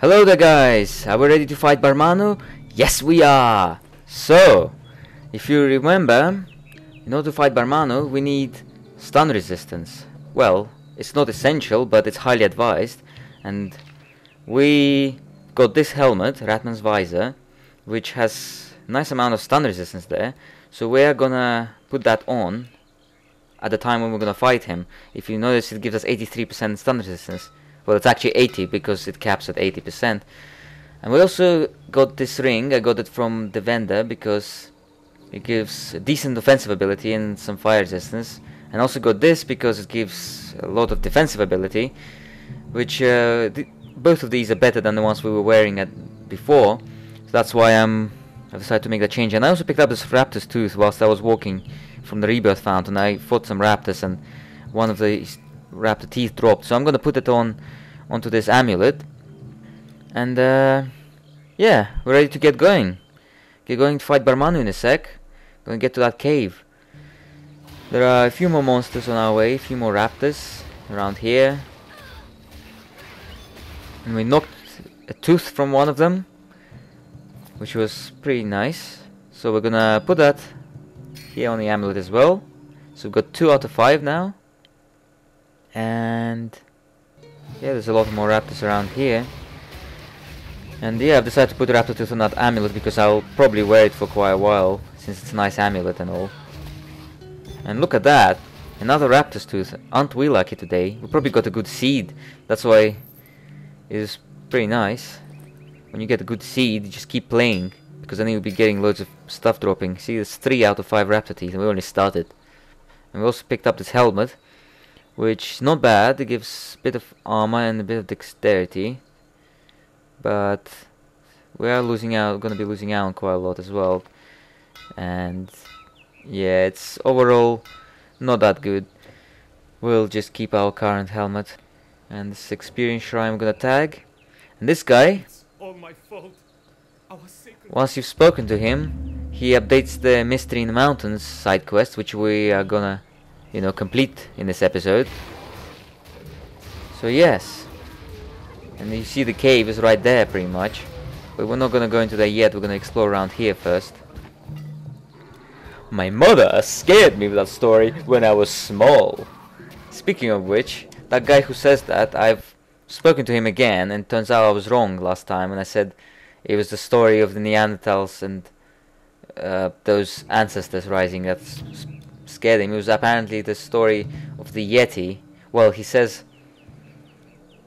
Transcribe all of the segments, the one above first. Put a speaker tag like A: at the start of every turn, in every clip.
A: Hello there guys, are we ready to fight Barmanu? Yes we are! So, if you remember, in order to fight Barmanu we need stun resistance. Well, it's not essential but it's highly advised, and we got this helmet, Ratman's Visor, which has a nice amount of stun resistance there, so we are gonna put that on at the time when we're gonna fight him. If you notice, it gives us 83% stun resistance. Well, it's actually 80 because it caps at 80%. And we also got this ring. I got it from the vendor because it gives a decent offensive ability and some fire resistance. And also got this because it gives a lot of defensive ability, which both of these are better than the ones we were wearing before. So that's why I decided to make that change. And I also picked up this raptor's tooth whilst I was walking from the rebirth fountain. I fought some raptors and one of the raptor teeth dropped, so I'm gonna put it onto this amulet, and yeah, we're ready to get going to fight Barmanu in a sec. Gonna get to that cave. There are a few more monsters on our way, a few more raptors around here, and we knocked a tooth from one of them, which was pretty nice, so we're gonna put that here on the amulet as well. So we've got 2 out of 5 now. And yeah, there's a lot more raptors around here. And yeah, I've decided to put raptor tooth on that amulet because I'll probably wear it for quite a while, since it's a nice amulet and all. And look at that, another raptor's tooth. Aren't we lucky today? We probably got a good seed, that's why it's pretty nice. When you get a good seed, you just keep playing, because then you'll be getting loads of stuff dropping. See, there's 3 out of 5 raptor teeth and we only started. And we also picked up this helmet, which is not bad. It gives a bit of armor and a bit of dexterity, but we are gonna be losing out on quite a lot as well. And yeah, it's overall not that good. We'll just keep our current helmet. And this experience shrine we're gonna tag. And this guy, once you've spoken to him, he updates the Mystery in the Mountains side quest, which we are gonna, you know, complete in this episode. So yes, and you see the cave is right there pretty much, but we're not gonna go into there yet. We're gonna explore around here first. My mother scared me with that story when I was small. Speaking of which, that guy who says that, I've spoken to him again, and turns out I was wrong last time when I said it was the story of the Neanderthals and those ancestors rising that scared him. It was apparently the story of the Yeti. Well, he says,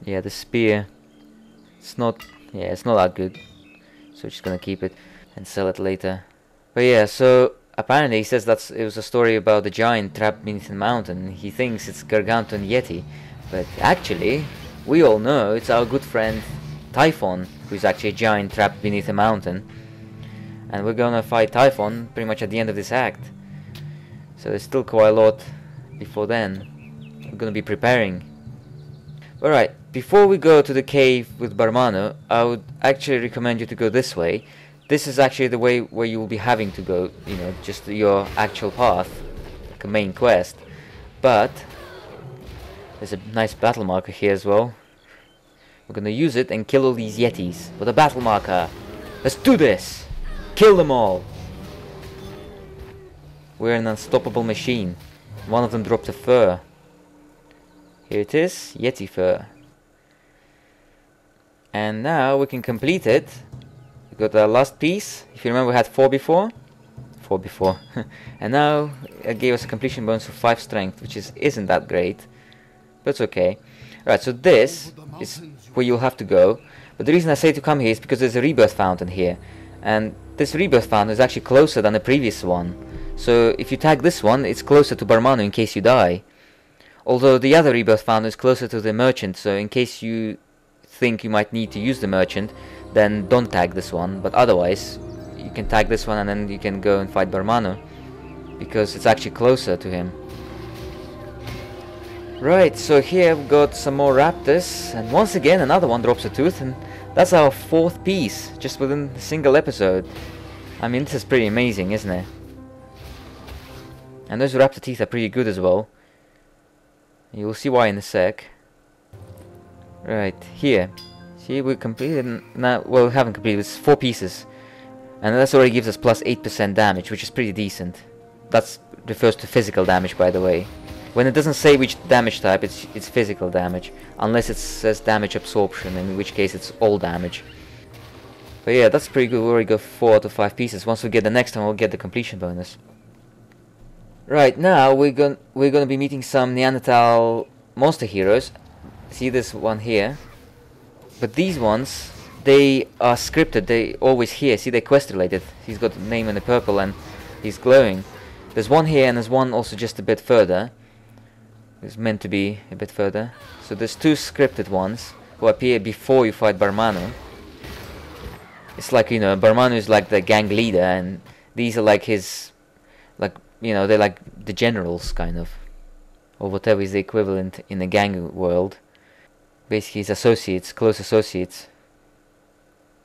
A: yeah, the spear, it's not that good, so we're just gonna keep it and sell it later. But yeah, so apparently he says that it was a story about the giant trapped beneath the mountain. He thinks it's Gargantuan Yeti, but actually we all know it's our good friend Typhon, who's actually a giant trapped beneath a mountain, and we're gonna fight Typhon pretty much at the end of this act. So there's still quite a lot before then. We're gonna be preparing. Alright, before we go to the cave with Barmanu, I would actually recommend you to go this way. This is actually the way where you will be having to go, you know, just your actual path, like a main quest. But there's a nice battle marker here as well. We're gonna use it and kill all these Yetis with a battle marker. Let's do this! Kill them all! We're an unstoppable machine. One of them dropped a fur. Here it is, Yeti fur. And now we can complete it. We got our last piece. If you remember, we had 4 before. 4 before. And now it gave us a completion bonus of 5 strength, which isn't that great, but it's okay. Alright, so this is where you'll have to go. But the reason I say to come here is because there's a rebirth fountain here. And this rebirth fountain is actually closer than the previous one. So if you tag this one, it's closer to Barmanu in case you die. Although the other rebirth fountain is closer to the merchant, so in case you think you might need to use the merchant, then don't tag this one. But otherwise, you can tag this one and then you can go and fight Barmanu, because it's actually closer to him. Right, so here we've got some more raptors, and once again another one drops a tooth, and that's our 4th piece, just within a single episode. I mean, this is pretty amazing, isn't it? And those raptor teeth are pretty good as well. You'll see why in a sec. Right, here. See, we completed now. Well, we haven't completed. It's 4 pieces, and that already gives us plus 8% damage, which is pretty decent. That refers to physical damage, by the way. When it doesn't say which damage type, it's physical damage, unless it says damage absorption, in which case it's all damage. But yeah, that's pretty good. We already got 4 out of 5 pieces. Once we get the next one, we'll get the completion bonus. Right now, we're gonna be meeting some Neanderthal monster heroes. See this one here? But these ones, they are scripted. They always here. See, they're quest related. He's got the name in the purple and he's glowing. There's one here and there's one also just a bit further. It's meant to be a bit further. So there's 2 scripted ones who appear before you fight Barmanu. It's like, you know, Barmanu is like the gang leader, and these are like his, like, you know, they're like the generals, kind of, or whatever is the equivalent in the gang world. Basically his associates, close associates.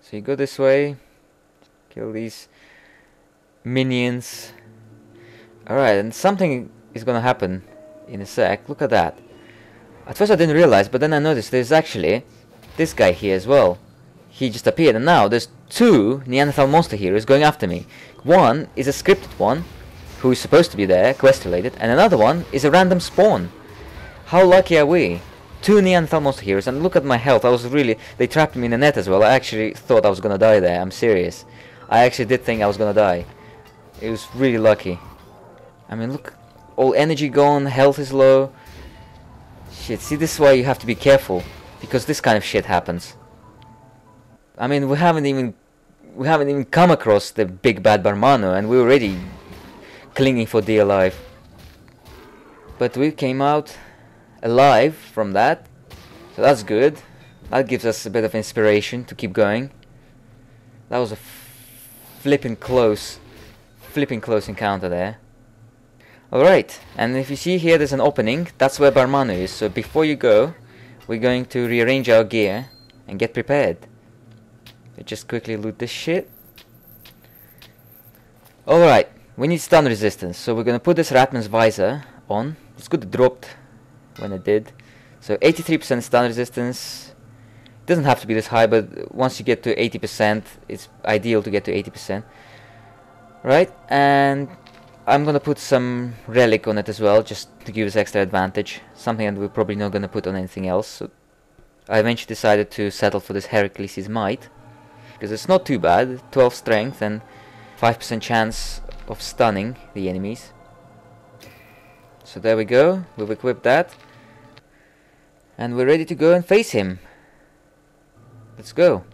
A: So you go this way, kill these minions. Alright, and something is gonna happen in a sec. Look at that. At first I didn't realize, but then I noticed there's actually this guy here as well. He just appeared, and now there's 2 Neanderthal monster heroes going after me. One is a scripted one, who is supposed to be there, quest related, and another one is a random spawn. How lucky are we? 2 Neanderthal monster heroes, and look at my health. They trapped me in a net as well. I actually thought I was gonna die there, I'm serious. I actually did think I was gonna die. It was really lucky. I mean, look, all energy gone, health is low. Shit, see, this is why you have to be careful, because this kind of shit happens. I mean, we haven't even come across the big bad Barmanu, and we're already clinging for dear life. But we came out alive from that, so that's good. That gives us a bit of inspiration to keep going. That was a flipping close encounter there. Alright, and if you see here there's an opening, that's where Barmanu is. So before you go, we're going to rearrange our gear and get prepared. Just quickly loot this shit. Alright, we need stun resistance, so we're gonna put this Ratman's visor on. It's good it dropped when it did. So 83% stun resistance. It doesn't have to be this high, but once you get to 80%, it's ideal to get to 80%. Right, and I'm gonna put some relic on it as well, just to give us extra advantage. Something that we're probably not gonna put on anything else. So I eventually decided to settle for this Heracles' Might, because it's not too bad. 12 strength and 5% chance of stunning the enemies. So there we go, we've equipped that. And we're ready to go and face him. Let's go.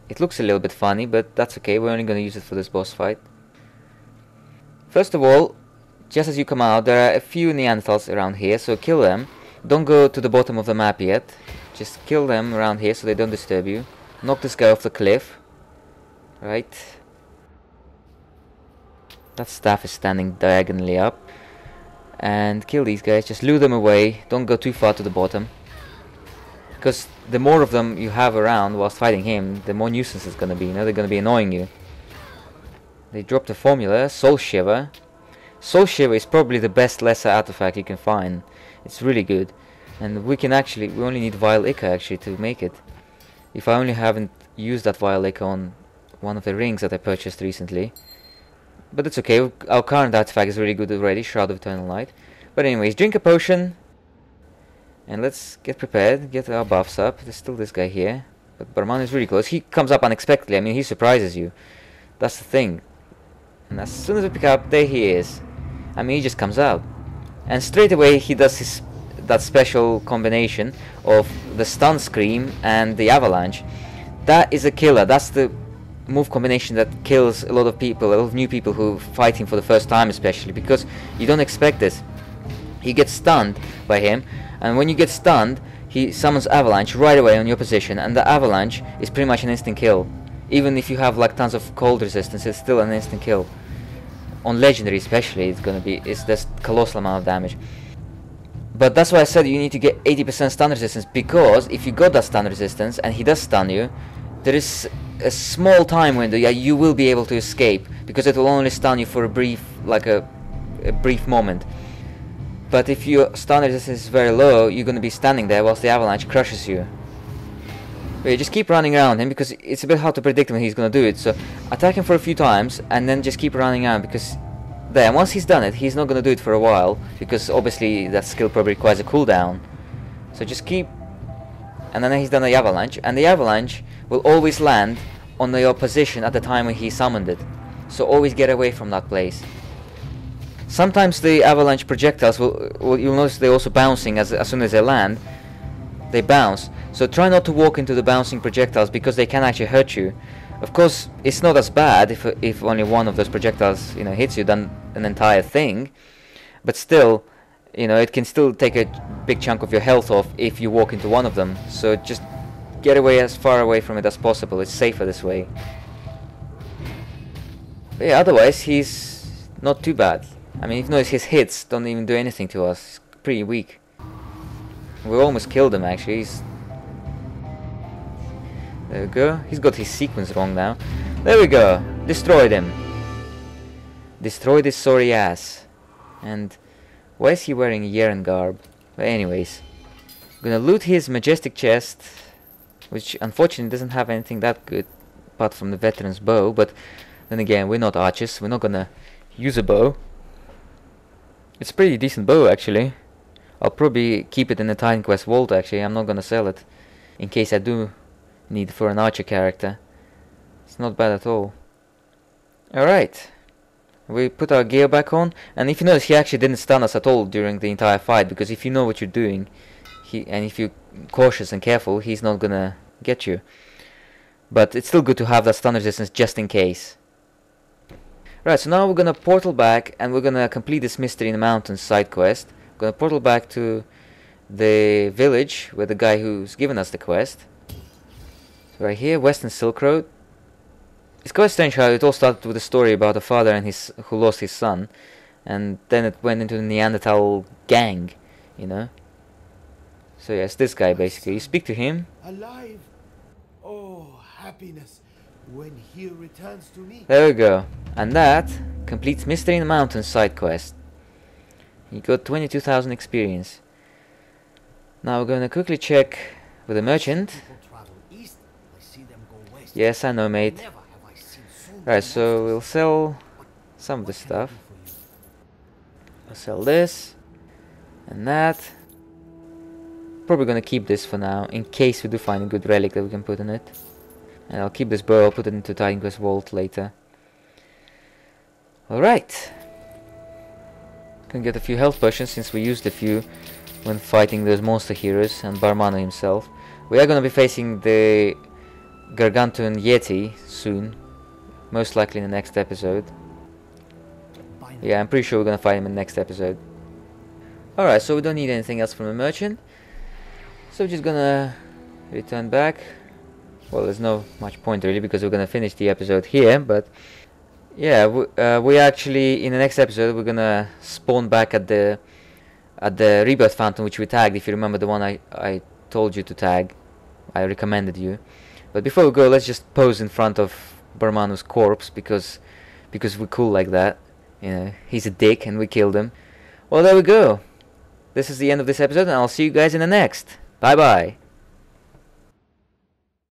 A: It looks a little bit funny, but that's okay, we're only going to use it for this boss fight. First of all, just as you come out, there are a few Neanderthals around here, so kill them. Don't go to the bottom of the map yet. Just kill them around here so they don't disturb you. Knock this guy off the cliff. Right. That staff is standing diagonally up. And kill these guys, just lure them away, don't go too far to the bottom. Because the more of them you have around whilst fighting him, the more nuisance it's gonna be, you know, they're gonna be annoying you. They dropped a formula, Soul Shiver. Soul Shiver is probably the best lesser artifact you can find. It's really good. And we only need Vile Ichor actually to make it. If I only haven't used that Vile Ichor on one of the rings that I purchased recently. But it's okay, our current artifact is really good already, Shroud of Eternal Light. But anyways, drink a potion. And let's get prepared, get our buffs up. There's still this guy here. But Barmanu is really close. He comes up unexpectedly, I mean, he surprises you. That's the thing. And as soon as we pick up, there he is. I mean, he just comes out. And straight away he does that special combination of the stun scream and the avalanche. That is a killer. That's the move combination that kills a lot of people, a lot of new people who fight him for the first time especially, because you don't expect this. You get stunned by him, and when you get stunned, he summons avalanche right away on your position, and the avalanche is pretty much an instant kill. Even if you have like tons of cold resistance, it's still an instant kill. On legendary especially, it's this colossal amount of damage. But that's why I said you need to get 80% stun resistance, because if you got that stun resistance and he does stun you, there is a small time window, yeah, you will be able to escape, because it will only stun you for a brief moment. But if your stun resistance is very low, you're going to be standing there whilst the avalanche crushes you. But you just keep running around him because it's a bit hard to predict when he's gonna do it. So attack him for a few times and then just keep running around, because there, once he's done it, he's not gonna do it for a while, because obviously that skill probably requires a cooldown. So just keep, and then he's done the avalanche, and the avalanche will always land on your position at the time when he summoned it. So always get away from that place. Sometimes the avalanche projectiles you'll notice they're also bouncing as soon as they land. They bounce. So try not to walk into the bouncing projectiles, because they can actually hurt you. Of course, it's not as bad if only one of those projectiles, you know, hits you than an entire thing. But still, you know, it can still take a big chunk of your health off if you walk into one of them. So just get away as far away from it as possible. It's safer this way. But yeah, otherwise he's not too bad. I mean, if you notice, his hits don't even do anything to us. He's pretty weak. We almost killed him actually. There we go. He's got his sequence wrong now. There we go. Destroyed him. Destroyed his sorry ass. And why is he wearing Yeren garb? But anyways, I'm gonna loot his majestic chest, which unfortunately doesn't have anything that good apart from the veteran's bow. But then again, we're not archers. We're not gonna use a bow. It's a pretty decent bow actually. I'll probably keep it in the Titan Quest vault actually. I'm not gonna sell it in case I do need for an archer character. It's not bad at all. Alright, we put our gear back on, and if you notice, he actually didn't stun us at all during the entire fight, because if you know what you're doing, and if you're cautious and careful, he's not gonna get you. But it's still good to have that stun resistance just in case. Right, so now we're gonna portal back, and we're gonna complete this Mystery in the Mountains side quest. We're gonna portal back to the village with the guy who's given us the quest. Right here, Western Silk Road. It's quite strange how it all started with a story about a father and who lost his son, and then it went into the Neanderthal gang, you know. So yeah, it's this guy basically. You speak to him.
B: Alive. Oh, happiness when he returns to me.
A: There we go. And that completes Mystery in the Mountains side quest. You got 22,000 experience. Now we're gonna quickly check with the merchant. Yes, I know, mate. Right, so we'll sell some of the stuff. I'll sell this and that. Probably gonna keep this for now, in case we do find a good relic that we can put in it. And I'll keep this bow, I'll put it into Titan Quest Vault later. Alright. Can get a few health potions since we used a few when fighting those monster heroes and Barmanu himself. We are gonna be facing the Gargantuan Yeti soon, most likely in the next episode. Yeah, I'm pretty sure we're gonna fight him in the next episode. Alright, so we don't need anything else from the merchant, so we're just gonna return back. Well, there's no much point really, because we're gonna finish the episode here, but yeah, we actually, in the next episode, we're gonna spawn back at the rebirth fountain, which we tagged. If you remember, the one I told you to tag, I recommended you. But before we go, let's just pose in front of Barmanu's corpse, because we're cool like that. You know, he's a dick and we killed him. Well, there we go. This is the end of this episode, and I'll see you guys in the next. Bye bye.